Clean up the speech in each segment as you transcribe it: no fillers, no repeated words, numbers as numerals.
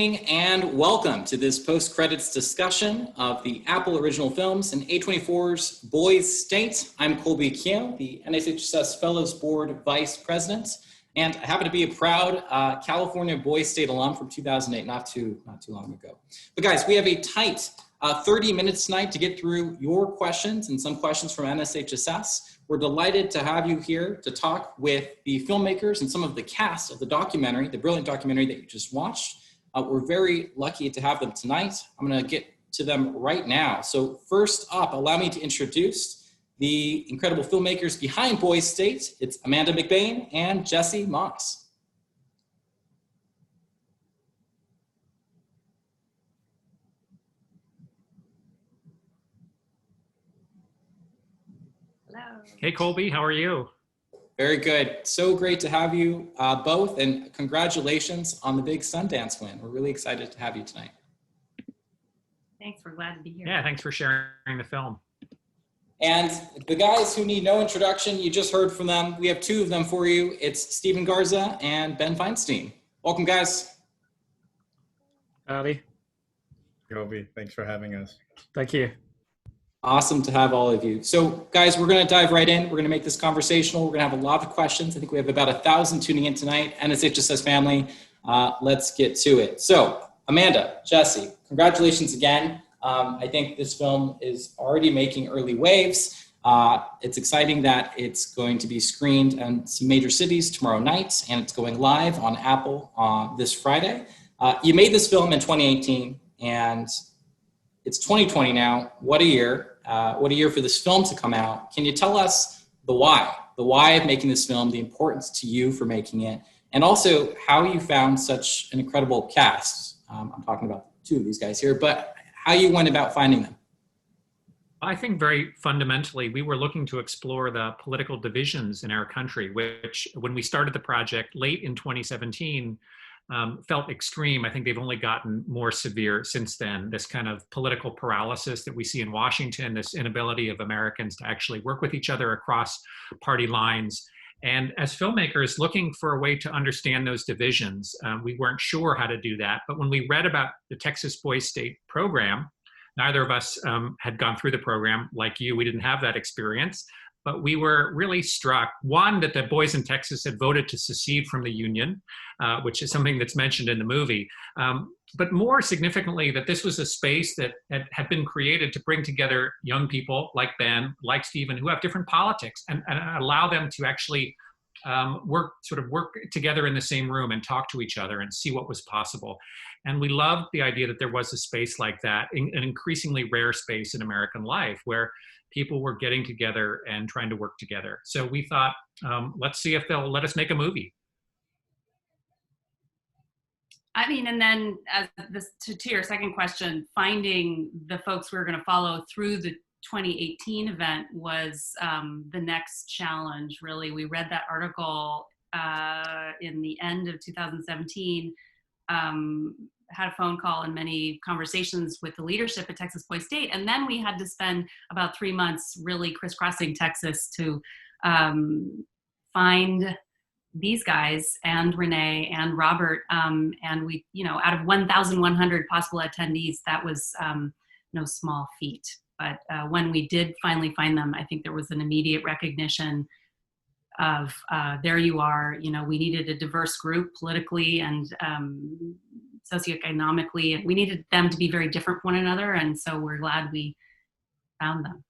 And welcome to this post-credits discussion of the Apple Original Films and A24's Boys State. I'm Colby Keough, the NSHSS Fellows Board Vice President, and I happen to be a proud California Boys State alum from 2008, not too long ago. But guys, we have a tight 30 minutes tonight to get through your questions and some questions from NSHSS. We're delighted to have you here to talk with the filmmakers and some of the cast of the documentary, the brilliant documentary that you just watched. We're very lucky to have them tonight. I'm going to get to them right now. So first up, allow me to introduce the incredible filmmakers behind Boys State. It's Amanda McBain and Jesse Moss. Hello. Hey, Colby, how are you? Very good. So great to have you both, and congratulations on the big Sundance win. We're really excited to have you tonight. Thanks, we're glad to be here. Yeah, thanks for sharing the film. And the guys who need no introduction, you just heard from them. We have two of them for you. It's Stephen Garza and Ben Feinstein. Welcome, guys. Howdy. Colby, thanks for having us. Thank you. Awesome to have all of you. So guys, we're going to dive right in. We're going to make this conversational. We're going to have a lot of questions. I think we have about 1,000 tuning in tonight. NSHSS family, let's get to it. So Amanda, Jesse, congratulations again. I think this film is already making early waves. It's exciting that it's going to be screened in some major cities tomorrow night, and it's going live on Apple this Friday. You made this film in 2018, and it's 2020 now. What a year. What a year for this film to come out. Can you tell us the why of making this film, the importance to you for making it, and also how you found such an incredible cast? I'm talking about two of these guys here, but how you went about finding them. I think very fundamentally, we were looking to explore the political divisions in our country, which when we started the project late in 2017, felt extreme. I think they've only gotten more severe since then. This kind of political paralysis that we see in Washington, this inability of Americans to actually work with each other across party lines. And as filmmakers looking for a way to understand those divisions, we weren't sure how to do that. But when we read about the Texas Boys State program, neither of us had gone through the program like you. We didn't have that experience. But we were really struck, one, that the boys in Texas had voted to secede from the Union, which is something that's mentioned in the movie. But more significantly, that this was a space that had been created to bring together young people like Ben, like Stephen, who have different politics and allow them to actually work together in the same room and talk to each other and see what was possible. And we loved the idea that there was a space like that, an increasingly rare space in American life where people were getting together and trying to work together. So we thought, let's see if they'll let us make a movie. I mean, and then to your second question, finding the folks we were going to follow through the 2018 event was the next challenge, really. We read that article in the end of 2017, had a phone call and many conversations with the leadership at Texas Boys State. And then we had to spend about 3 months really crisscrossing Texas to find these guys and Renee and Robert. And we, out of 1,100 possible attendees, that was no small feat. But when we did finally find them, I think there was an immediate recognition of there you are. We needed a diverse group politically and socioeconomically, and we needed them to be very different from one another. And so we're glad we found them.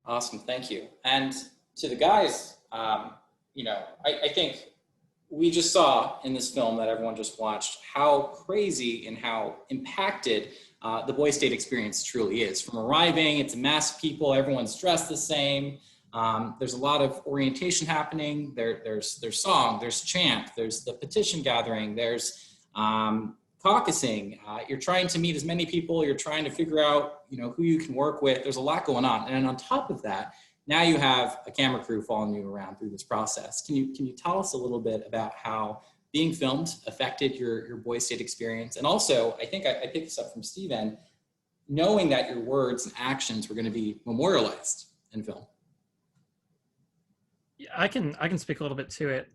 Awesome, thank you. And to the guys, I think we just saw in this film that everyone just watched how crazy and how impacted the Boys State experience truly is. From arriving, it's a mass of people, everyone's dressed the same. There's a lot of orientation happening. There's song, there's chant, there's the petition gathering, there's caucusing. You're trying to meet as many people. You're trying to figure out, who you can work with. There's a lot going on. And on top of that, now you have a camera crew following you around through this process. Can you tell us a little bit about how being filmed affected your Boys State experience? And also, I think I picked this up from Stephen, knowing that your words and actions were going to be memorialized in film. I can speak a little bit to it.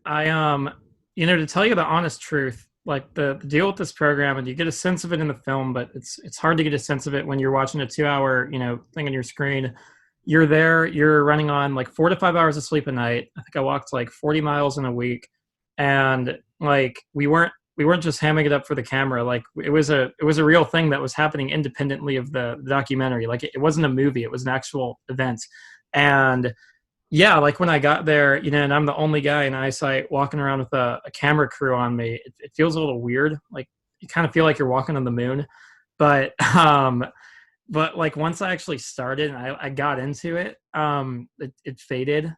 to tell you the honest truth, like the deal with this program, and you get a sense of it in the film, but it's hard to get a sense of it when you're watching a 2 hour, thing on your screen. You're there, you're running on like 4 to 5 hours of sleep a night. I think I walked like 40 miles in a week, and like we weren't just hamming it up for the camera. Like it was a real thing that was happening independently of the documentary. Like it wasn't a movie; it was an actual event, and yeah, like when I got there, and I'm the only guy in eyesight walking around with a camera crew on me, it feels a little weird. Like you kind of feel like you're walking on the moon. But but like once I actually started and I got into it, it faded.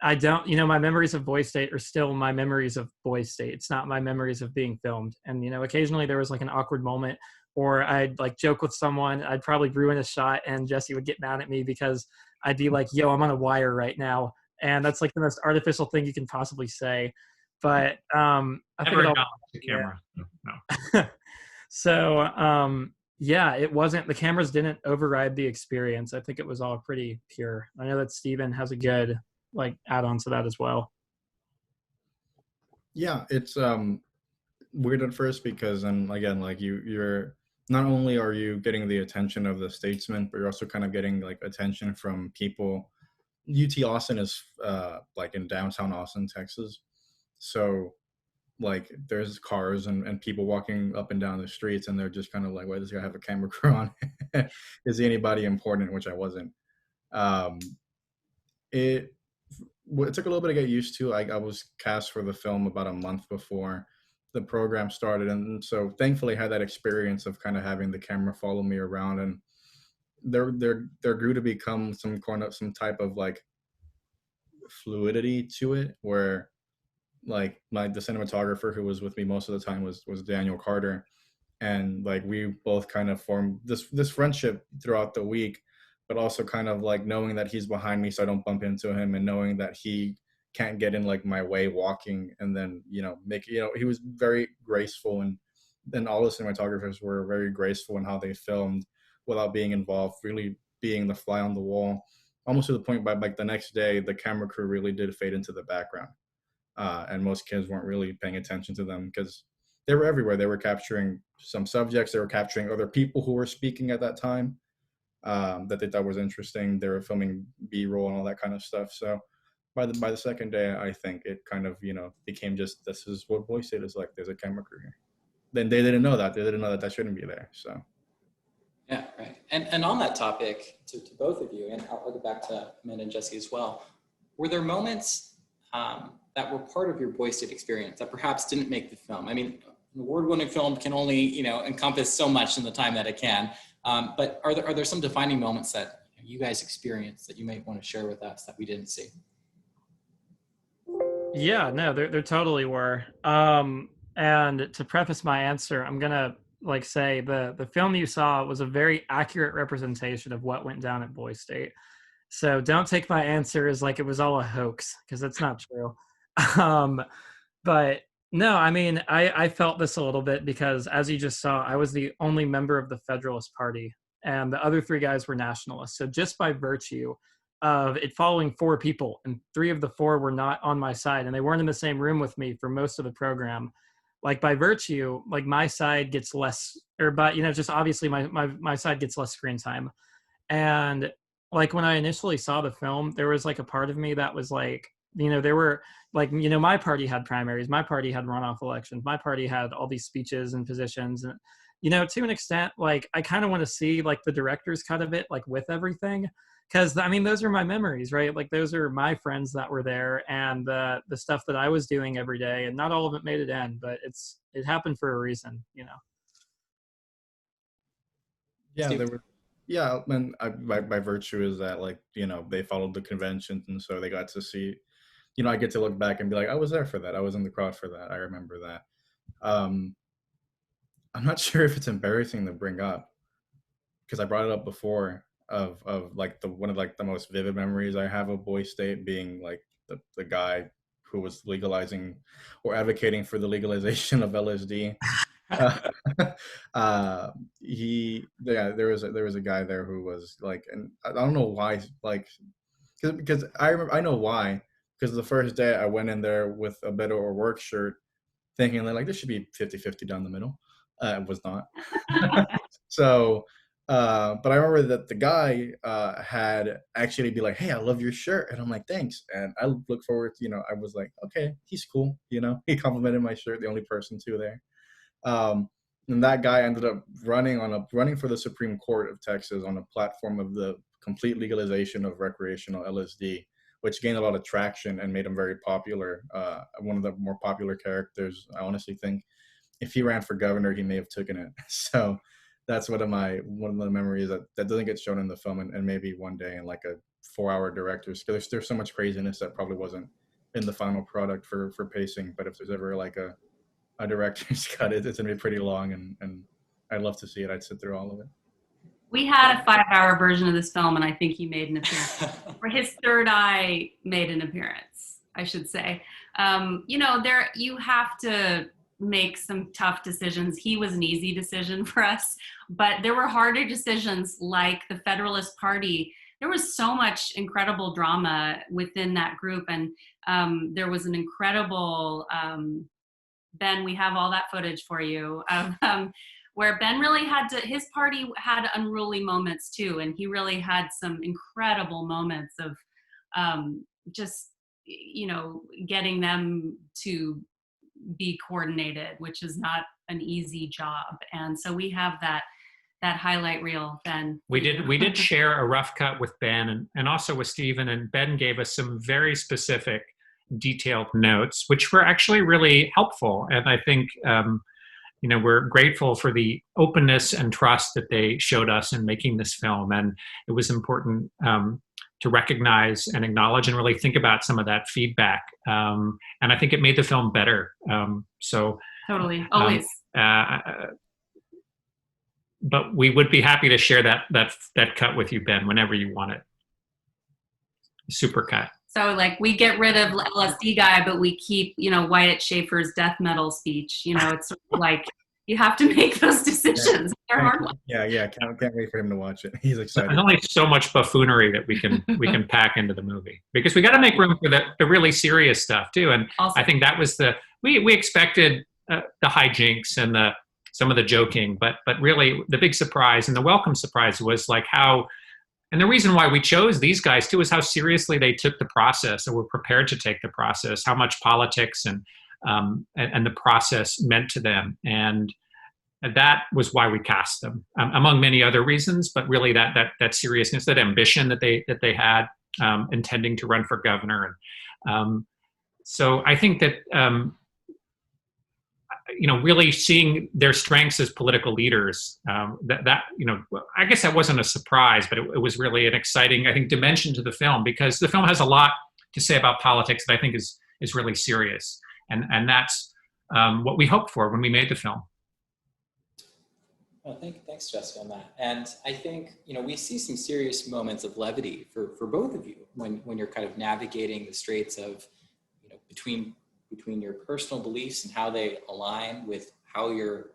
I don't, my memories of Boy State are still my memories of Boy State. It's not my memories of being filmed. And occasionally there was like an awkward moment, or I'd like joke with someone. I'd probably ruin a shot, and Jesse would get mad at me because I'd be like, "Yo, I'm on a wire right now," and that's like the most artificial thing you can possibly say. But I think Never it all. acknowledge the Yeah. camera. No. So yeah, it wasn't, the cameras didn't override the experience. I think it was all pretty pure. I know that Steven has a good like add-on to that as well. Yeah, it's weird at first because, and again, like you're not only are you getting the attention of the statesman, but you're also kind of getting like attention from people. UT Austin is like in downtown Austin, Texas. So like there's cars and people walking up and down the streets, and they're just kind of like, why does this guy have a camera crew on? Is he anybody important? Which I wasn't. Um, it it took a little bit to get used to. I was cast for the film about a month before the program started, and so thankfully I had that experience of kind of having the camera follow me around, and there grew to become some type of like fluidity to it, where like the cinematographer who was with me most of the time was Daniel Carter, and like we both kind of formed this friendship throughout the week, but also kind of like knowing that he's behind me so I don't bump into him, and knowing that he can't get in like my way walking, and then he was very graceful, and then all the cinematographers were very graceful in how they filmed without being involved, really being the fly on the wall, almost to the point by like the next day the camera crew really did fade into the background, and most kids weren't really paying attention to them because they were everywhere. They were capturing some subjects. They were capturing other people who were speaking at that time, that they thought was interesting. They were filming B-roll and all that kind of stuff. So by the second day, I think it kind of became just, this is what Boy State is like. There's a camera crew here. Then they didn't know that. They didn't know that that shouldn't be there. So. Yeah, right. And on that topic, to both of you, and I'll go back to Amanda and Jesse as well, were there moments that were part of your Boy State experience that perhaps didn't make the film? I mean, an award-winning film can only encompass so much in the time that it can. But are there some defining moments that you guys experienced that you might want to share with us that we didn't see? Yeah, no, there totally were. And to preface my answer, I'm gonna like say the film you saw was a very accurate representation of what went down at Boy State. So don't take my answer as like it was all a hoax, because that's not true. Um, but no, I mean, I felt this a little bit because, as you just saw, I was the only member of the Federalist Party, and the other three guys were nationalists. So just by virtue of it following four people, and three of the four were not on my side, and they weren't in the same room with me for most of the program, like by virtue, like my side gets less, or by, just obviously my side gets less screen time. And like when I initially saw the film, there was like a part of me that was like, there were like, my party had primaries, my party had runoff elections, my party had all these speeches and positions. And, to an extent, like I kind of want to see like the director's cut of it, like with everything. Cause I mean, those are my memories, right? Like those are my friends that were there, and the stuff that I was doing every day, and not all of it made it in, but it happened for a reason. Yeah, Steve? there were. Yeah, and by virtue is that like they followed the conventions, and so they got to see. I get to look back and be like, I was there for that. I was in the crowd for that. I remember that. Um, I'm not sure if it's embarrassing to bring up because I brought it up before of like one of like the most vivid memories I have of Boy State being like the guy who was legalizing or advocating for the legalization of LSD. Uh, there was a guy there who was like, and I don't know why, like, because I remember, I know why, because the first day I went in there with a better or work shirt, thinking that like this should be 50-50 down the middle. It was not. So, but I remember that the guy had actually be like, "Hey, I love your shirt," and I'm like, "Thanks." And I look forward to, I was like, "Okay, he's cool." He complimented my shirt, the only person too there. And that guy ended up running for the Supreme Court of Texas on a platform of the complete legalization of recreational LSD, which gained a lot of traction and made him very popular. One of the more popular characters. I honestly think if he ran for governor, he may have taken it. So that's one of the memories that doesn't get shown in the film, and maybe one day in like a 4-hour director's, because there's so much craziness that probably wasn't in the final product for pacing. But if there's ever like a director's cut, it's gonna be pretty long, and I'd love to see it. I'd sit through all of it. We had a 5-hour version of this film, and I think he made an appearance. Or his third eye made an appearance, I should say. You have to make some tough decisions. He was an easy decision for us, but there were harder decisions, like the Federalist Party. There was so much incredible drama within that group, and there was an incredible Ben, we have all that footage for you, where Ben really his party had unruly moments too, and he really had some incredible moments of just, getting them to be coordinated, which is not an easy job. And so we have that highlight reel, Ben. We did share a rough cut with Ben and also with Stephen, and Ben gave us some very specific detailed notes, which were actually really helpful. And I think, we're grateful for the openness and trust that they showed us in making this film. And it was important to recognize and acknowledge and really think about some of that feedback. And I think it made the film better. Totally, always. But we would be happy to share that cut with you, Ben, whenever you want it. Super cut. So like we get rid of LSD guy, but we keep, Wyatt Schaefer's death metal speech. It's sort of like you have to make those decisions. They're hard ones. Yeah. Can't wait for him to watch it. He's excited. There's only so much buffoonery that we can pack into the movie, because we got to make room for the really serious stuff too. And also, I think that was we expected the hijinks and some of the joking, but really the big surprise and the welcome surprise was like how. And the reason why we chose these guys too is how seriously they took the process, or were prepared to take the process, how much politics and the process meant to them. And that was why we cast them, among many other reasons, but really that seriousness, that ambition that they had, intending to run for governor. And so I think that, really seeing their strengths as political leaders, I guess that wasn't a surprise, but it was really an exciting, I think, dimension to the film, because the film has a lot to say about politics that I think is really serious. And that's what we hoped for when we made the film. Well, thanks, Jessica, on that. And I think, we see some serious moments of levity for both of you when you're kind of navigating the straits of, between your personal beliefs and how they align with how you're,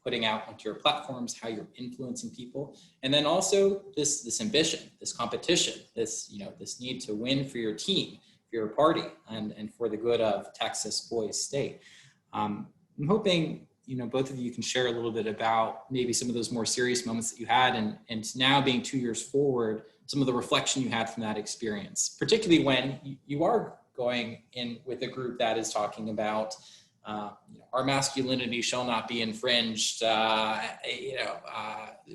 putting out onto your platforms, how you're influencing people. And then also this ambition, this competition, this need to win for your team, for your party, and for the good of Texas Boys State. I'm hoping, both of you can share a little bit about maybe some of those more serious moments that you had, and now being 2 years forward, some of the reflection you had from that experience, particularly when you are going in with a group that is talking about, our masculinity shall not be infringed.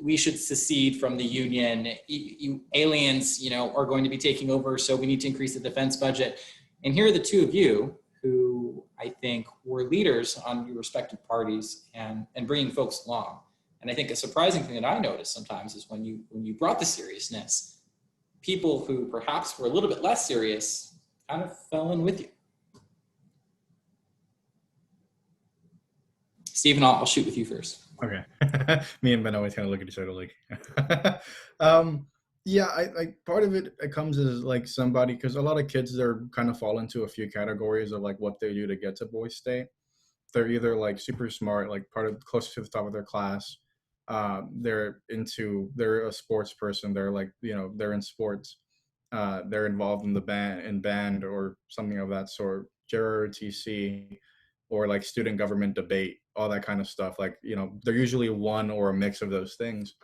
We should secede from the union. You aliens, are going to be taking over, so we need to increase the defense budget. And here are the two of you who I think were leaders on your respective parties and bringing folks along. And I think a surprising thing that I noticed sometimes is when you brought the seriousness, people who perhaps were a little bit less serious kind of fell in with you. Stephen, I'll shoot with you first. Okay. Me and Ben always kind of look at each other like, yeah, I part of it comes as like somebody, because a lot of kids, they're kind of fall into a few categories of like what they do to get to Boys State. They're either like super smart, like close to the top of their class. They're a sports person. They're like, they're in sports. they're involved in the band or something of that sort, JROTC, or like student government debate, all that kind of stuff. Like, you know, they're usually one or a mix of those things.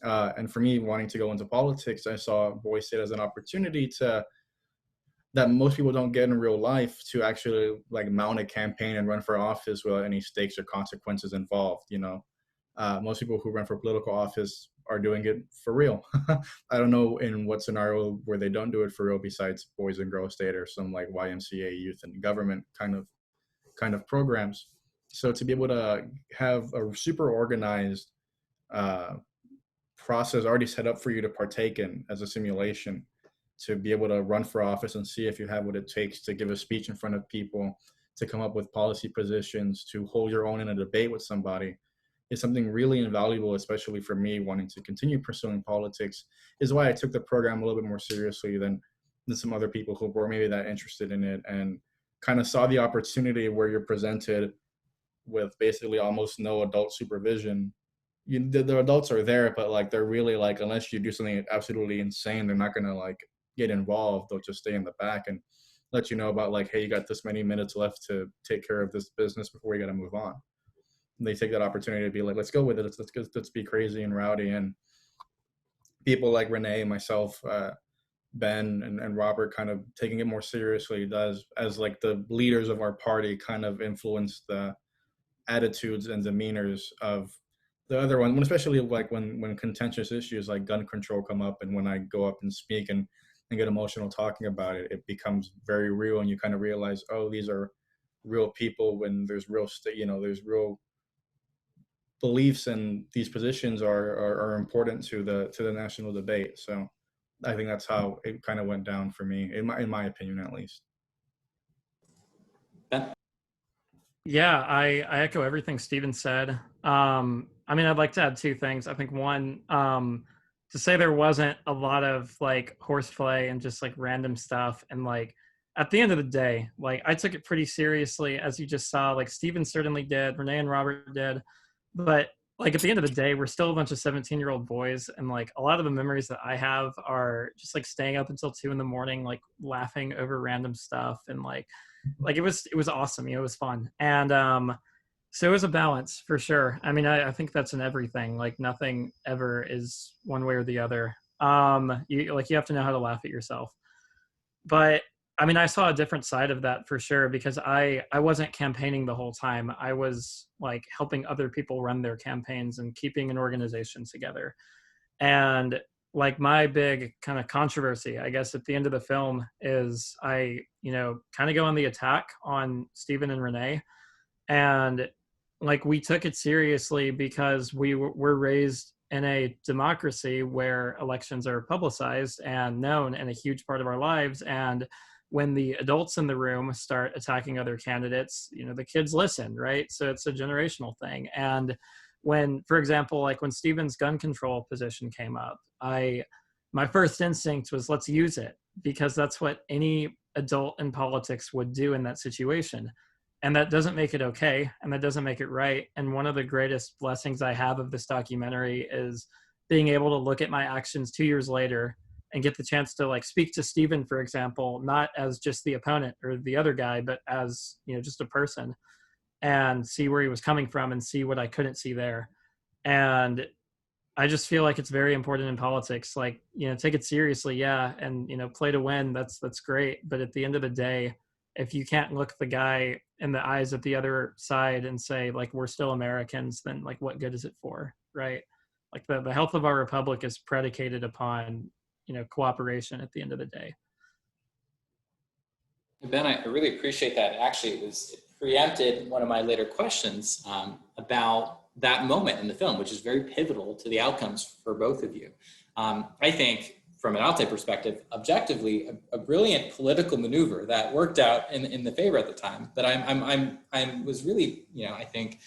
And for me, wanting to go into politics, I saw Boise State as an opportunity to that most people don't get in real life, to actually like mount a campaign and run for office without any stakes or consequences involved. You know, most people who run for political office are doing it for real. I don't know in what scenario where they don't do it for real besides Boys and Girls State or some like YMCA youth and government kind of programs. So to be able to have a super organized process already set up for you to partake in as a simulation, to be able to run for office and see if you have what it takes to give a speech in front of people, to come up with policy positions, to hold your own in a debate with somebody, is something really invaluable, especially for me wanting to continue pursuing politics. Is why I took the program a little bit more seriously than some other people who were maybe that interested in it, and kind of saw the opportunity where you're presented with basically almost no adult supervision. The adults are there, but like they're really like, unless you do something absolutely insane, they're not gonna like get involved. They'll just stay in the back and let you know about like, hey, you got this many minutes left to take care of this business before you got to move on. And they take that opportunity to be like, let's go with it. Let's be crazy and rowdy. And people like Renee, myself, Ben, and Robert kind of taking it more seriously does, as like the leaders of our party, kind of influence the attitudes and demeanors of the other one, especially like when contentious issues like gun control come up, and when I go up and speak and get emotional talking about it, it becomes very real, and you kind of realize, oh, these are real people. When there's real there's real beliefs, and these positions are important to the national debate. So I think that's how it kind of went down for me, in my opinion, at least. Ben? Yeah, I echo everything Steven said. I mean, I'd like to add two things. I think one, to say there wasn't a lot of like horseplay and just like random stuff, and like at the end of the day, like I took it pretty seriously, as you just saw. Like Steven certainly did, Renee and Robert did, but like at the end of the day, we're still a bunch of 17-year-old boys, and like a lot of the memories that I have are just like staying up until 2 a.m, like laughing over random stuff, and like it was awesome. You know, it was fun. And so it was a balance for sure. I mean, I think that's in everything. Like nothing ever is one way or the other. You have to know how to laugh at yourself. But I mean, I saw a different side of that for sure, because I wasn't campaigning the whole time. I was like helping other people run their campaigns and keeping an organization together. And like my big kind of controversy, I guess, at the end of the film is I, kind of go on the attack on Steven and Renee. And like we took it seriously because we were raised in a democracy where elections are publicized and known and a huge part of our lives. And when the adults in the room start attacking other candidates, the kids listen, right? So it's a generational thing. And when, for example, like when Steven's gun control position came up, my first instinct was, let's use it, because that's what any adult in politics would do in that situation. And that doesn't make it okay, and that doesn't make it right. And one of the greatest blessings I have of this documentary is being able to look at my actions 2 years later and get the chance to like speak to Steven, for example, not as just the opponent or the other guy, but as, just a person, and see where he was coming from and see what I couldn't see there. And I just feel like it's very important in politics, like, take it seriously. Yeah. And, play to win. That's great. But at the end of the day, if you can't look the guy in the eyes at the other side and say, like, we're still Americans, then like, what good is it for? Right. Like the health of our republic is predicated upon, cooperation at the end of the day. Ben, I really appreciate that. Actually, it preempted one of my later questions about that moment in the film, which is very pivotal to the outcomes for both of you. I think, from an outside perspective, objectively, a brilliant political maneuver that worked out in the favor at the time. But I was really, I think,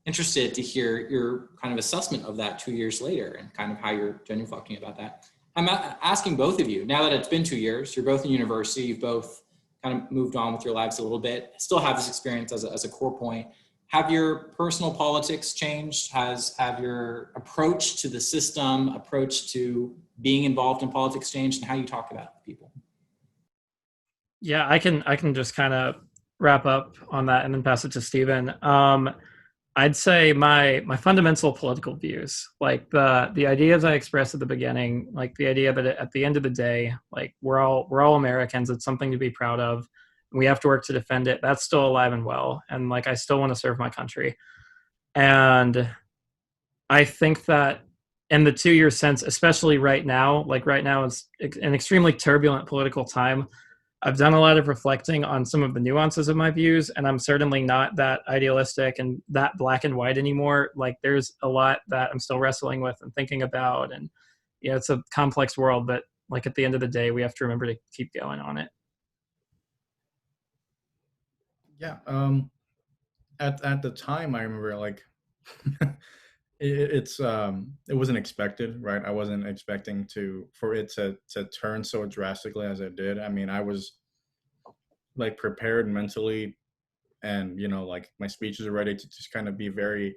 interested to hear your kind of assessment of that 2 years later, and kind of how you're genuflecting about that. I'm asking both of you, now that it's been 2 years, you're both in university, you've both kind of moved on with your lives a little bit, still have this experience as a core point. have your personal politics changed? Have your approach to the system, approach to being involved in politics changed, and how you talk about people? Yeah, I can just kind of wrap up on that and then pass it to Stephen. I'd say my fundamental political views, like the ideas I expressed at the beginning, like the idea that at the end of the day, like we're all Americans. It's something to be proud of. We have to work to defend it. That's still alive and well, and like I still want to serve my country. And I think that in the 2 year sense, especially right now, like right now is an extremely turbulent political time. I've done a lot of reflecting on some of the nuances of my views, and I'm certainly not that idealistic and that black and white anymore. Like there's a lot that I'm still wrestling with and thinking about, and it's a complex world, but like at the end of the day, we have to remember to keep going on it. Yeah. At the time, I remember like it wasn't expected, right? I wasn't expecting for it to turn so drastically as it did. I mean, I was like prepared mentally, and like my speeches are ready to just kind of be very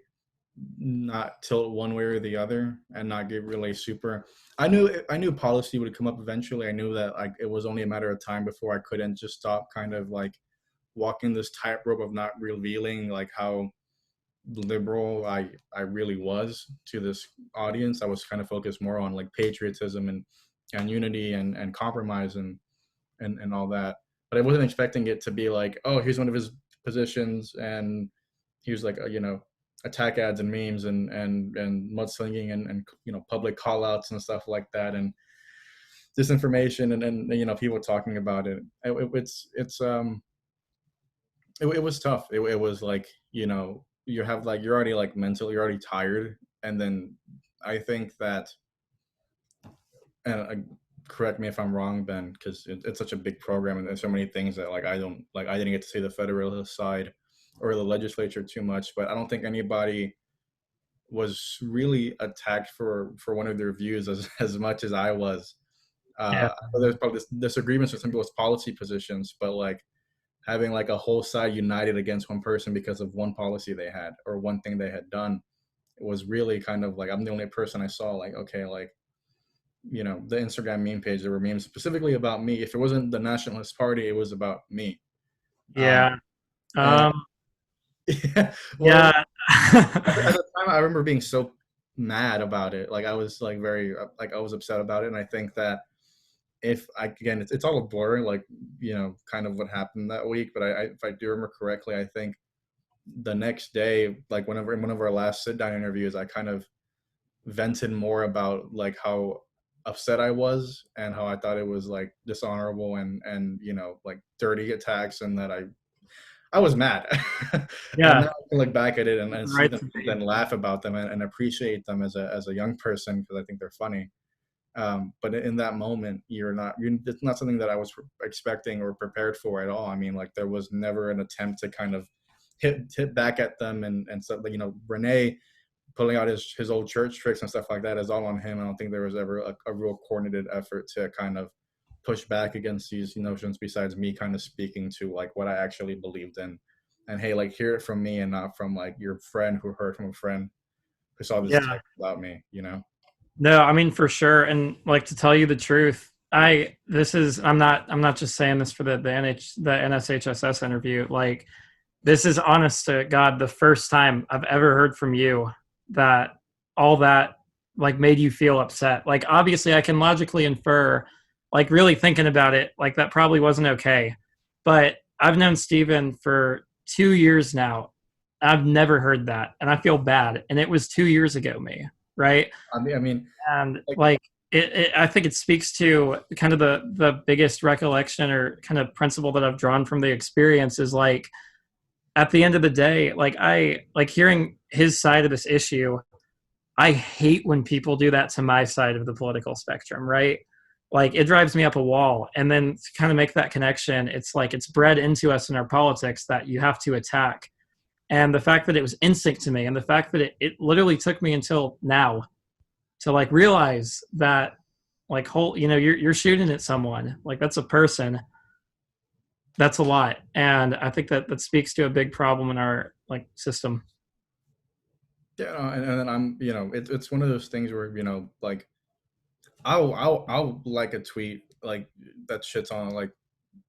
not tilt one way or the other and not get really super. I knew policy would come up eventually. I knew that like it was only a matter of time before I couldn't just stop kind of like walking this tightrope of not revealing like how liberal I really was to this audience. I was kind of focused more on like patriotism and unity and compromise and all that. But I wasn't expecting it to be like, oh, here's one of his positions, and here's like attack ads and memes and mudslinging and public call outs and stuff like that, and disinformation and people talking about it. It was tough. It was like, you have like, you're already like mentally, you're already tired. And then I think that, and correct me if I'm wrong, Ben, because it's such a big program and there's so many things that like, I didn't get to see the federalist side or the legislature too much, but I don't think anybody was really attacked for one of their views as much as I was. Yeah. There's probably disagreements with some people's policy positions, but like, having like a whole side united against one person because of one policy they had or one thing they had done, it was really kind of like, I'm the only person I saw like, okay, like, the Instagram meme page, there were memes specifically about me. If it wasn't the Nationalist Party, it was about me. Yeah. And, yeah. Well, Yeah. at the time, I remember being so mad about it. Like I was like very, like I was upset about it. And I think that again, it's all a blur, like, kind of what happened that week. But if I do remember correctly, I think the next day, like in one of our last sit down interviews, I kind of vented more about like how upset I was and how I thought it was like dishonorable and like dirty attacks, and that I was mad. Yeah. And now I can look back at it and see Right. them, then laugh about them and appreciate them as a young person, because I think they're funny. But in that moment, it's not something that I was expecting or prepared for at all. I mean, like there was never an attempt to kind of hit back at them and stuff. Like, Renee pulling out his old church tricks and stuff like that is all on him. I don't think there was ever a real coordinated effort to kind of push back against these notions, besides me kind of speaking to like what I actually believed in. And hey, like hear it from me and not from like your friend who heard from a friend who saw this text about me, No, I mean for sure. And like, to tell you the truth, I'm not just saying this for the NSHSS interview. Like, this is honest to God the first time I've ever heard from you that all that like made you feel upset. Like obviously I can logically infer, like really thinking about it, like that probably wasn't okay. But I've known Steven for 2 years now. I've never heard that, and I feel bad. And it was 2 years ago, right? I mean, And like I think it speaks to kind of the biggest recollection or kind of principle that I've drawn from the experience is like, at the end of the day, like I like hearing his side of this issue. I hate when people do that to my side of the political spectrum, right? Like it drives me up a wall. And then to kind of make that connection, it's like it's bred into us in our politics that you have to attack. And the fact that it was instinct to me, and the fact that it literally took me until now to like realize that like you're shooting at someone, like that's a person. That's a lot. And I think that speaks to a big problem in our like system. Yeah, and then I'm, it's one of those things where, like I'll like a tweet like that shits on like,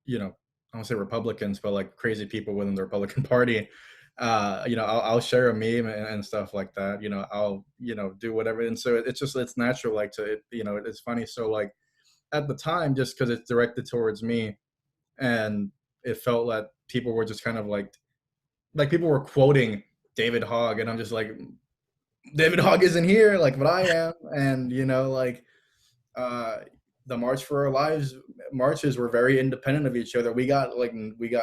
I don't say Republicans, but like crazy people within the Republican Party. I'll share a meme and stuff like that. I'll do whatever, and so it's natural, like it's funny. So like at the time, just because it's directed towards me, and it felt that people were just kind of like people were quoting David Hogg, and I'm just like, David Hogg isn't here, like, but I am, and like uh, the March for Our Lives marches were very independent of each other. We got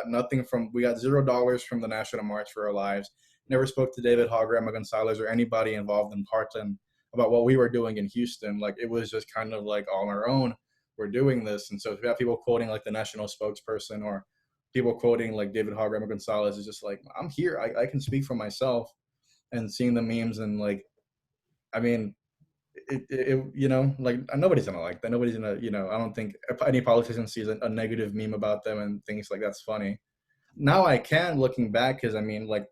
nothing from, we got $0 from the National March for Our Lives. Never spoke to David Hogg, Emma Gonzalez, or anybody involved in Parkland about what we were doing in Houston. Like, it was just kind of like on our own, we're doing this. And so if you have people quoting like the national spokesperson or people quoting like David Hogg, Emma Gonzalez, is just like, I'm here. I can speak for myself. And seeing the memes and like, I mean, like nobody's gonna like that. Nobody's gonna, I don't think any politician sees a negative meme about them and thinks like that's funny. Now I can, looking back, because I mean, like,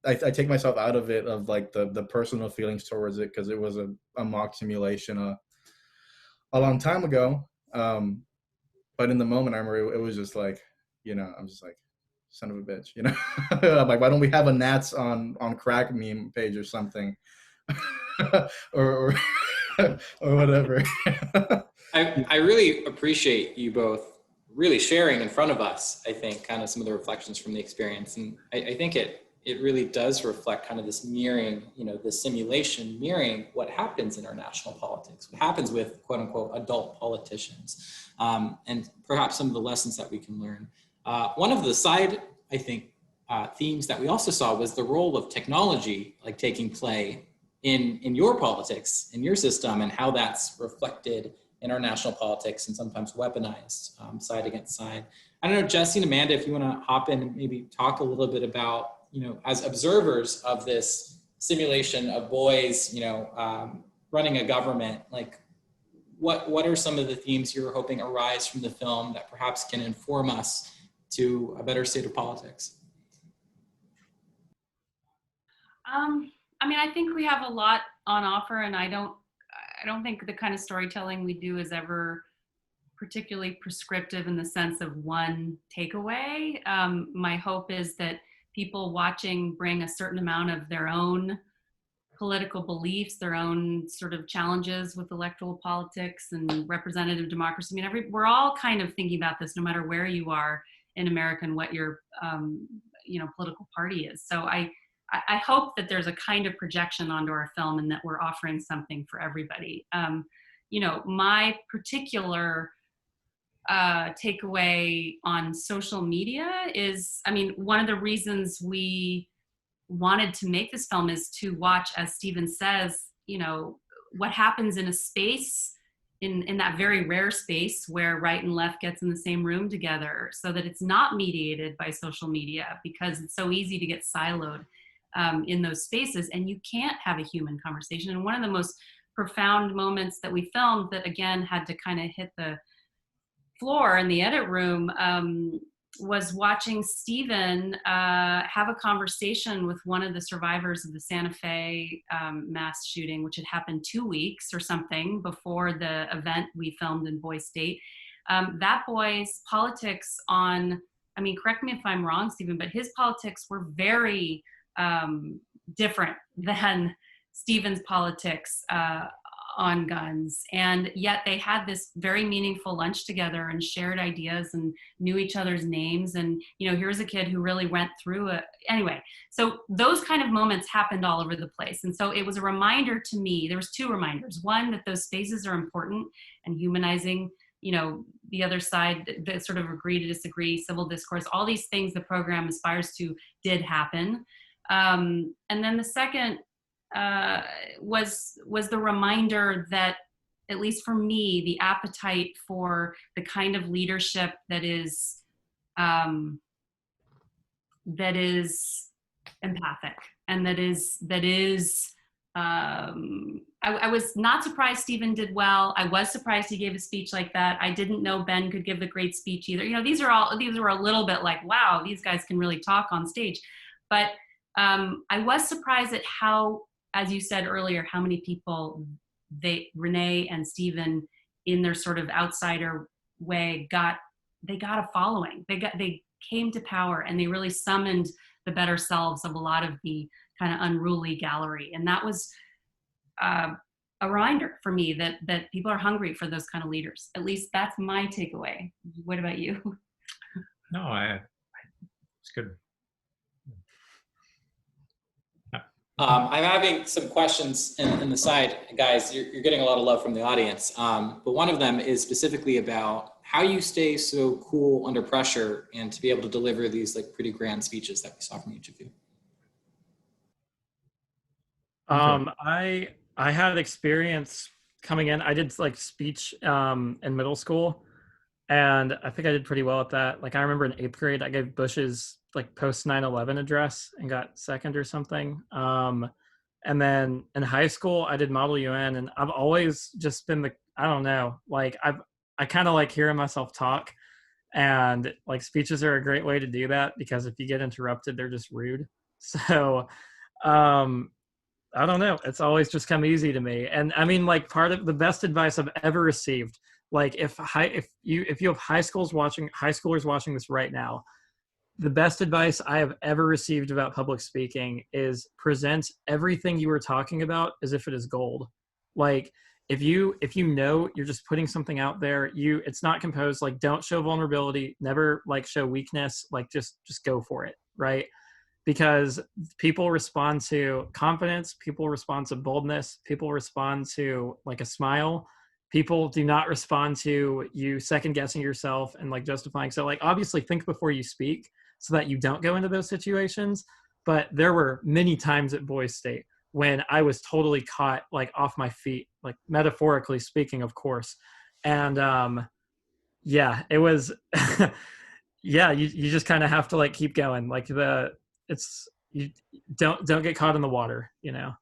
I take myself out of it, of like the personal feelings towards it, because it was a mock simulation a long time ago. But in the moment, I remember it was just like, I'm just like, son of a bitch, I'm like, why don't we have a Nats on crack meme page or something? or or whatever. I really appreciate you both really sharing in front of us, I think, kind of some of the reflections from the experience. And I think it really does reflect kind of this mirroring, the simulation mirroring what happens in our national politics, what happens with quote unquote adult politicians, and perhaps some of the lessons that we can learn. One of the side, I think, themes that we also saw was the role of technology, like taking play in your politics, in your system, and how that's reflected in our national politics and sometimes weaponized side against side. I don't know, Jesse and Amanda, if you want to hop in and maybe talk a little bit about, as observers of this simulation of boys, running a government, like what are some of the themes you're hoping arise from the film that perhaps can inform us to a better state of politics? I mean, I think we have a lot on offer, and I don't think the kind of storytelling we do is ever particularly prescriptive in the sense of one takeaway. My hope is that people watching bring a certain amount of their own political beliefs, their own sort of challenges with electoral politics and representative democracy. I mean, we're all kind of thinking about this, no matter where you are in America and what your political party is. So I hope that there's a kind of projection onto our film and that we're offering something for everybody. My particular takeaway on social media is, I mean, one of the reasons we wanted to make this film is to watch, as Stephen says, what happens in a space, in that very rare space where right and left gets in the same room together, so that it's not mediated by social media, because it's so easy to get siloed in those spaces, and you can't have a human conversation. And one of the most profound moments that we filmed that, again, had to kind of hit the floor in the edit room was watching Stephen have a conversation with one of the survivors of the Santa Fe mass shooting, which had happened 2 weeks or something before the event we filmed in Boise State. That boy's politics correct me if I'm wrong, Stephen, but his politics were very different than Stephen's politics on guns. And yet they had this very meaningful lunch together and shared ideas and knew each other's names. And, here's a kid who really went through it. Anyway, so those kind of moments happened all over the place. And so it was a reminder to me, there was 2 reminders. One, that those spaces are important and humanizing, the other side, that sort of agree to disagree, civil discourse, all these things the program aspires to did happen. And then the second was the reminder that, at least for me, the appetite for the kind of leadership that is empathic and that is I was not surprised Stephen did well. I was surprised he gave a speech like that. I didn't know Ben could give the great speech either. You know, these were a little bit like, wow, these guys can really talk on stage. But I was surprised at how, as you said earlier, how many people Renee and Stephen, in their sort of outsider way, got a following. They came to power, and they really summoned the better selves of a lot of the kind of unruly gallery. And that was a reminder for me that people are hungry for those kind of leaders. At least that's my takeaway. What about you? No, it's good. I'm having some questions in the side, guys. You're getting a lot of love from the audience, but one of them is specifically about how you stay so cool under pressure and to be able to deliver these like pretty grand speeches that we saw from each of you. I had experience coming in. I did like speech in middle school, and I think I did pretty well at that. Like I remember in 8th grade, I gave Bush's like post 9/11 address and got second or something. And then in high school, I did Model UN, and I've always just been I don't know, like I kind of like hearing myself talk, and like speeches are a great way to do that because if you get interrupted, they're just rude. So, um, I don't know. It's always just come easy to me. And I mean, like part of the best advice I've ever received, like if you have high schoolers watching this right now, the best advice I have ever received about public speaking is present everything you were talking about as if it is gold. Like if you know you're just putting something out there, it's not composed, like don't show vulnerability, never like show weakness, like just go for it, right? Because people respond to confidence, people respond to boldness, people respond to like a smile. People do not respond to you second guessing yourself and like justifying. So like obviously think before you speak so that you don't go into those situations. But there were many times at Boys State when I was totally caught like off my feet, like metaphorically speaking, of course. And yeah, it was yeah, you just kind of have to like keep going. Like you don't get caught in the water, you know.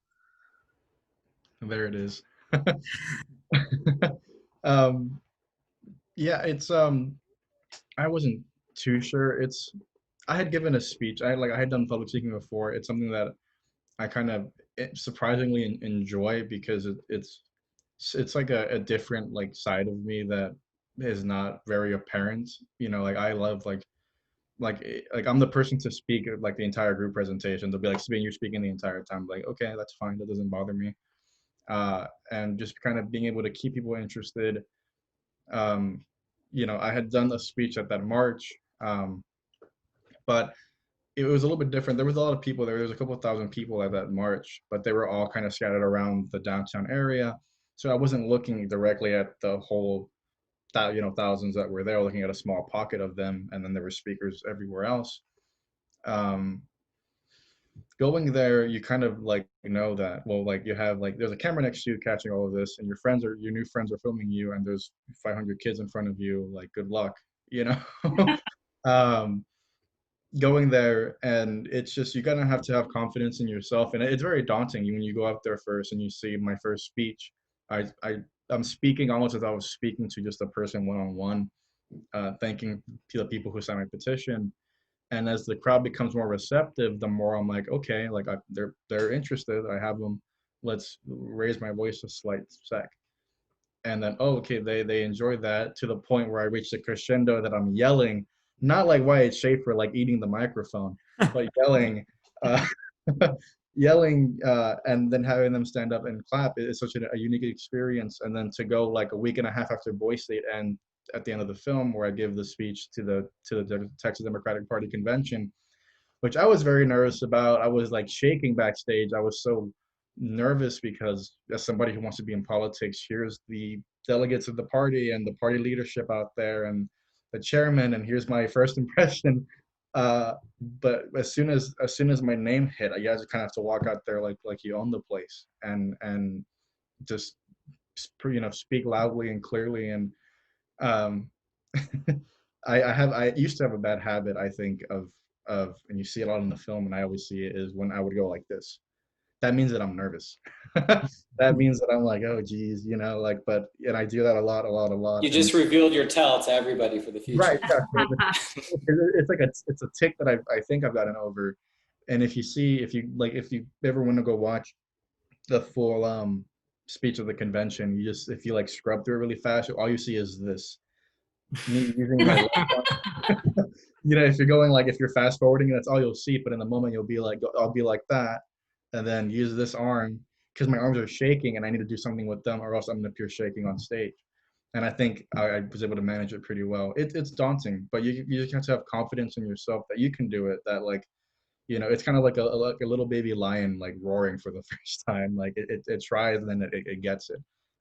There it is. um, yeah, it's I wasn't too sure. I had given a speech. I had done public speaking before. It's something that I kind of surprisingly enjoy because it's like a different like side of me that is not very apparent. You know, like I love like I'm the person to speak at, like the entire group presentation. They'll be like, Sabine, you're speaking the entire time. Like, okay, that's fine. That doesn't bother me. And just kind of being able to keep people interested. Um, you know, I had done a speech at that march, but it was a little bit different. There was a lot of people there. There was a couple of thousand people at that march, but they were all kind of scattered around the downtown area. So I wasn't looking directly at the whole, thousands that were there, looking at a small pocket of them, and then there were speakers everywhere else. Um, Going there, you kind of like know that, well, like you have like there's a camera next to you catching all of this, and your new friends are filming you, and there's 500 kids in front of you. Like, good luck, you know. um, Going there, and it's just you're gonna have to have confidence in yourself, and it's very daunting when you go out there first and you see my first speech. I'm speaking almost as I was speaking to just a person one on one, thanking the people who signed my petition. And as the crowd becomes more receptive, the more I'm like, okay, like they're interested. I have them. Let's raise my voice a slight sec. And then, oh, okay, they enjoy that to the point where I reach the crescendo that I'm yelling, not like Wyatt Schaefer, like eating the microphone, but yelling, uh, yelling, and then having them stand up and clap is such a unique experience. And then to go like a week and a half after Boys State and at the end of the film, where I give the speech to the Texas Democratic Party convention, which I was very nervous about. I was like shaking backstage. I was so nervous because as somebody who wants to be in politics, here's the delegates of the party and the party leadership out there and the chairman, and here's my first impression. But as soon as my name hit, you guys kind of have to walk out there like you own the place and just speak loudly and clearly. And um, I used to have a bad habit, I think, of and you see it a lot in the film, and I always see it is when I would go like this, that means that I'm nervous. That means that I'm like, oh geez, you know, like, and I do that a lot. You just revealed your tell to everybody for the future. Right, yeah. So it's like it's a tick that I think I've gotten over. And if you ever want to go watch the full speech of the convention, if you like scrub through it really fast, all you see is this, me using my left arm. You know, if you're going like, if you're fast forwarding, that's all you'll see. But in the moment, I'll be like that, and then use this arm because my arms are shaking and I need to do something with them, or else I'm gonna appear shaking on stage. And I think I was able to manage it pretty well. It's daunting, but you just have to have confidence in yourself that you can do it. That like, you know, it's kind of like a little baby lion like roaring for the first time. Like it tries and then it gets it.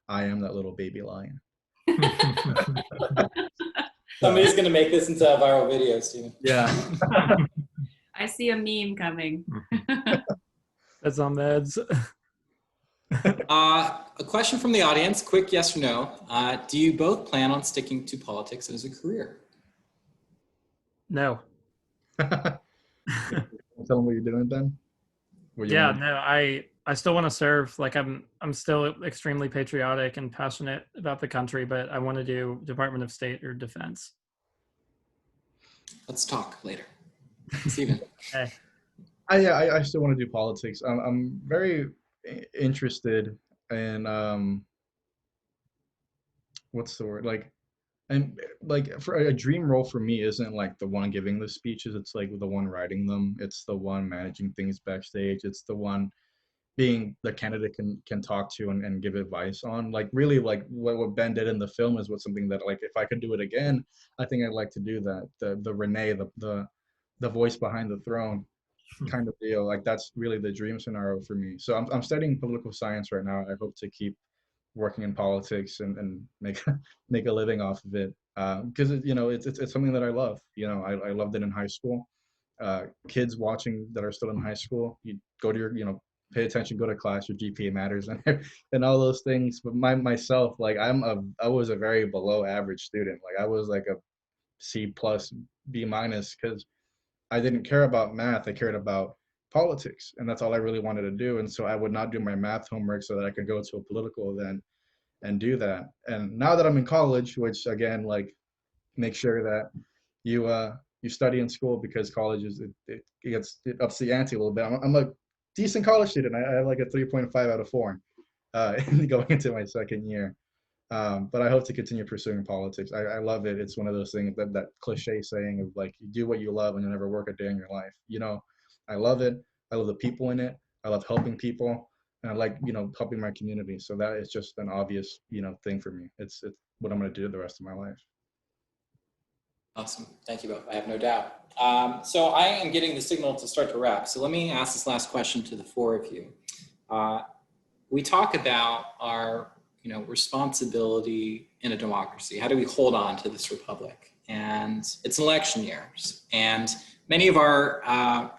I am that little baby lion. Somebody's going to make this into a viral video, Steven. Yeah. I see a meme coming. That's on meds. A question from the audience, quick yes or no. Do you both plan on sticking to politics as a career? No. Tell them what you're doing, Ben. Yeah, no, I still want to serve. Like I'm still extremely patriotic and passionate about the country, but I want to do Department of State or Defense. Let's talk later. Steven. Okay. I still want to do politics. I'm very interested in what's the word, like, and like for a dream role for me isn't like the one giving the speeches, it's like the one writing them, it's the one managing things backstage, it's the one being the candidate can talk to and give advice on. Like really, like what Ben did in the film is something that, like, if I could do it again, I think I'd like to do that. The Renee, the voice behind the throne kind of deal. Like that's really the dream scenario for me. So I'm studying political science right now. I hope to keep working in politics and make a living off of it, because you know it's something that I love. You know, I loved it in high school. Kids watching that are still in high school, you go to your pay attention, go to class, your GPA matters, and all those things. But myself, like I was a very below average student. Like I was like a C plus, B minus, because I didn't care about math. I cared about politics, and that's all I really wanted to do. And so I would not do my math homework so that I could go to a political event and do that. And now that I'm in college, which again, like, make sure that you study in school, because college it ups the ante a little bit. I'm a decent college student. I have like a 3.5 out of 4 going into my second year. But I hope to continue pursuing politics. I love it. It's one of those things, that cliche saying of like, you do what you love and you'll never work a day in your life. You know, I love it. I love the people in it. I love helping people, and I like, helping my community. So that is just an obvious, thing for me. It's what I'm going to do the rest of my life. Awesome. Thank you both. I have no doubt. So I am getting the signal to start to wrap. So let me ask this last question to the four of you. We talk about our responsibility in a democracy. How do we hold on to this republic? And it's an election year, and many of our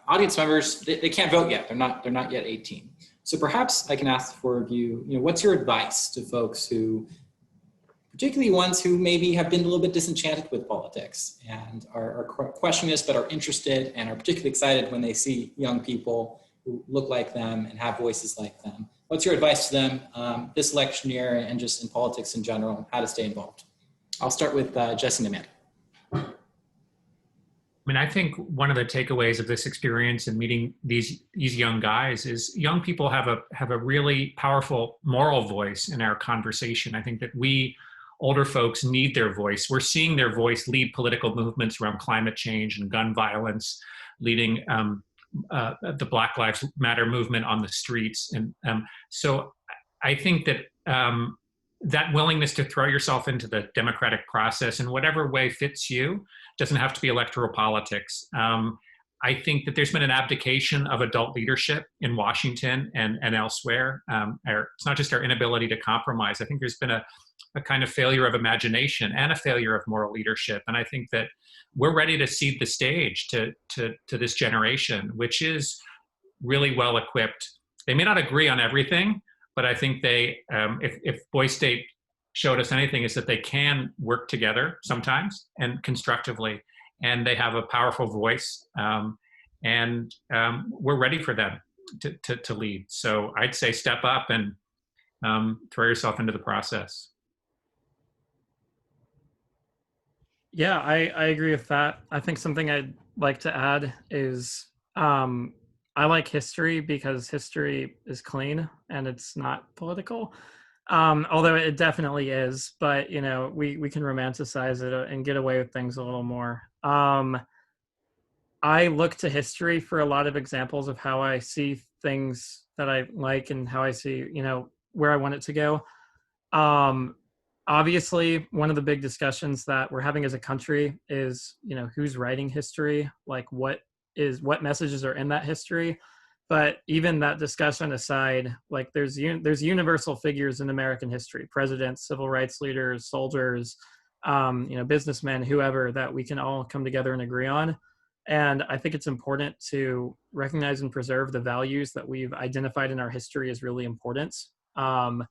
audience members, they can't vote yet. They're not yet 18. So perhaps I can ask the four of you, what's your advice to folks who, particularly ones who maybe have been a little bit disenchanted with politics and are questioning this, but are interested and are particularly excited when they see young people who look like them and have voices like them? What's your advice to them this election year and just in politics in general, how to stay involved? I'll start with Jesse and Amanda. I mean, I think one of the takeaways of this experience and meeting these young guys is young people have a really powerful moral voice in our conversation. I think that we older folks need their voice. We're seeing their voice lead political movements around climate change and gun violence, leading the Black Lives Matter movement on the streets. And so I think that that willingness to throw yourself into the democratic process in whatever way fits you, doesn't have to be electoral politics. I think that there's been an abdication of adult leadership in Washington and elsewhere. It's not just our inability to compromise. I think there's been a kind of failure of imagination and a failure of moral leadership. And I think that we're ready to cede the stage to this generation, which is really well equipped. They may not agree on everything, but I think they, if Boise State showed us anything, is that they can work together sometimes and constructively, and they have a powerful voice, and we're ready for them. to lead. So I'd say step up and throw yourself into the process. Yeah, I agree with that. I think something I'd like to add is I like history because history is clean and it's not political. Although it definitely is, but you know, we can romanticize it and get away with things a little more. I look to history for a lot of examples of how I see things that I like and how I see, you know, where I want it to go. Um, Obviously, one of the big discussions that we're having as a country is, you know, who's writing history, like what messages are in that history. But even that discussion aside, like there's universal figures in American history: presidents, civil rights leaders, soldiers, you know, businessmen, whoever, that we can all come together and agree on. And I think it's important to recognize and preserve the values that we've identified in our history as really important. Um,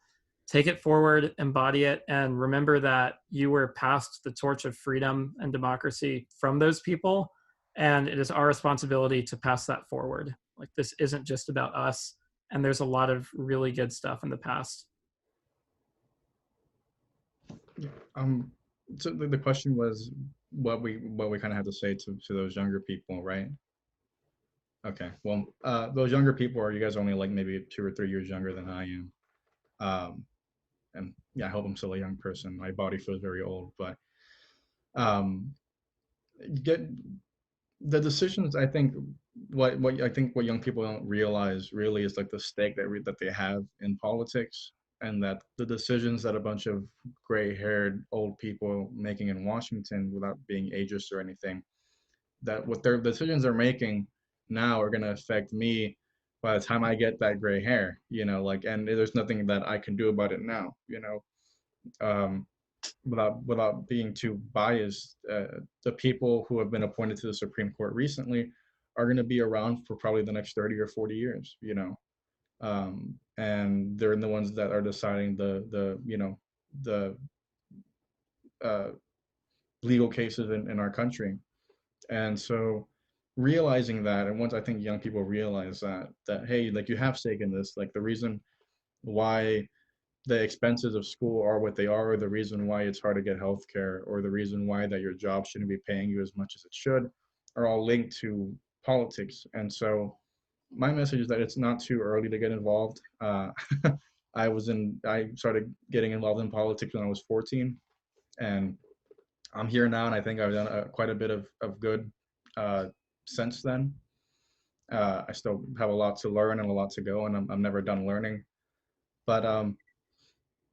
Take it forward, embody it, and remember that you were passed the torch of freedom and democracy from those people. And it is our responsibility to pass that forward. Like, this isn't just about us. And there's a lot of really good stuff in the past. Um, so the question was what we kind of have to say to those younger people, right? Okay. Well, those younger people are, you guys are only like maybe 2 or 3 years younger than I am. Um, and yeah, I hope I'm still a young person. My body feels very old, but um, get the decisions. I think what young people don't realize really is like the stake that they have in politics, and that the decisions that a bunch of gray-haired old people making in Washington, without being ageist or anything, that what their decisions they're making now are going to affect me by the time I get that gray hair, you know, like, and there's nothing that I can do about it now, you know. um, without being too biased, the people who have been appointed to the Supreme Court recently are going to be around for probably the next 30 or 40 years, you know. And they're the ones that are deciding the you know, the uh, legal cases in our country. And so realizing that, and once I think young people realize that hey, like, you have stake in this, like the reason why the expenses of school are what they are, or the reason why it's hard to get healthcare, or the reason why that your job shouldn't be paying you as much as it should, are all linked to politics. And so my message is that it's not too early to get involved. I started getting involved in politics when I was 14, and I'm here now, and I think I've done quite a bit of good uh, since then. I still have a lot to learn and a lot to go, and I'm never done learning. But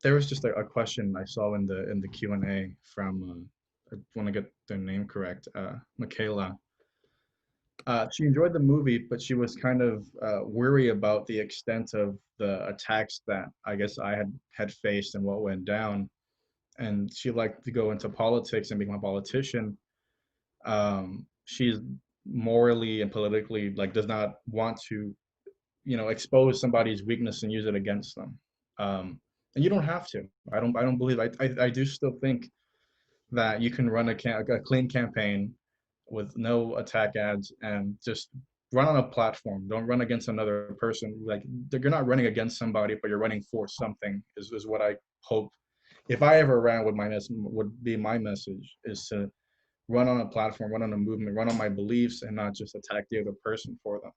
there was just a question I saw in the Q&A from I want to get their name correct, Michaela. She enjoyed the movie, but she was kind of worried about the extent of the attacks that I guess I had faced and what went down. And she liked to go into politics and become a politician. She's morally and politically, like, does not want to, you know, expose somebody's weakness and use it against them. And you don't have to. I don't believe. I do still think that you can run a clean campaign with no attack ads and just run on a platform. Don't run against another person. Like, you're not running against somebody, but you're running for something. Is what I hope. If I ever ran, would be my message, is to run on a platform, run on a movement, run on my beliefs, and not just attack the other person for them.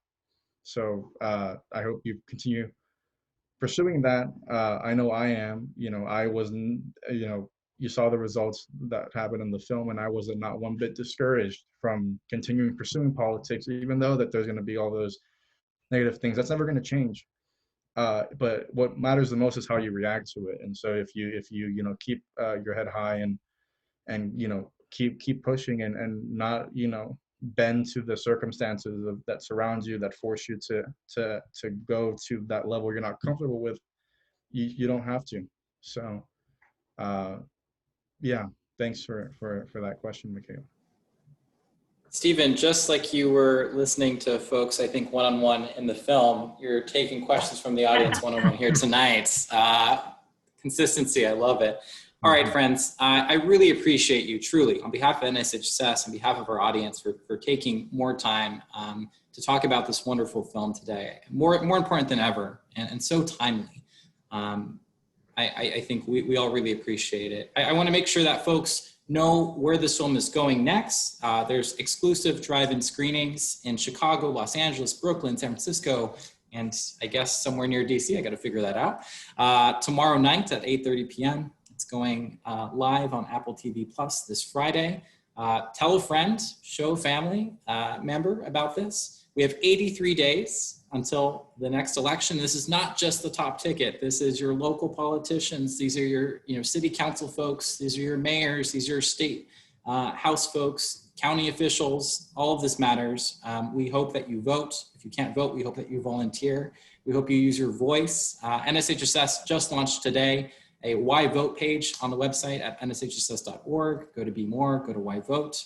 So I hope you continue pursuing that. I know I am. You know, I wasn't. You know, you saw the results that happened in the film, and I was not one bit discouraged from continuing pursuing politics, even though that there's going to be all those negative things. That's never going to change. But what matters the most is how you react to it. And so if you you know, keep your head high, and you know, keep pushing, and not, you know, bend to the circumstances that surround you, that force you to go to that level you're not comfortable with, you don't have to. So yeah, thanks for that question, Michaela. Stephen, just like you were listening to folks, I think one-on-one in the film, you're taking questions from the audience one-on-one here tonight. Consistency, I love it. All right, friends, I really appreciate you, truly, on behalf of NSHSS, on behalf of our audience, for taking more time to talk about this wonderful film today. More important than ever, and so timely. I think we all really appreciate it. I want to make sure that folks know where this film is going next. There's exclusive drive-in screenings in Chicago, Los Angeles, Brooklyn, San Francisco, and I guess somewhere near DC. I got to figure that out. Tomorrow night at 8:30 p.m. It's going live on Apple TV Plus this Friday. Tell a friend, show a family member about this. We have 83 days until the next election. This is not just the top ticket. This is your local politicians. These are your city council folks. These are your mayors. These are your state house folks, county officials. All of this matters. We hope that you vote. If you can't vote, we hope that you volunteer. We hope you use your voice. NSHSS just launched today a Why Vote page on the website at nshss.org. Go to Be More, go to Why Vote.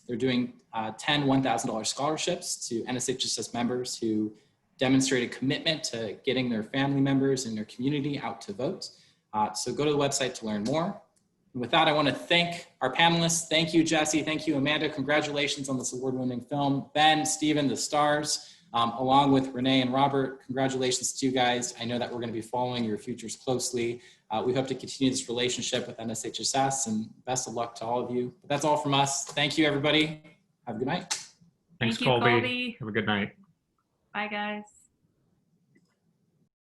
They're doing 10 $1,000 scholarships to NSHSS members who demonstrate a commitment to getting their family members in their community out to vote. So go to the website to learn more. And with that, I want to thank our panelists. Thank you, Jesse. Thank you, Amanda. Congratulations on this award-winning film. Ben, Stephen, the stars, along with Renee and Robert, congratulations to you guys. I know that we're going to be following your futures closely. We hope to continue this relationship with NSHSS, and best of luck to all of you. But that's all from us. Thank you, everybody. Have a good night. Thanks, Thank you, Colby. Colby. Have a good night. Bye, guys.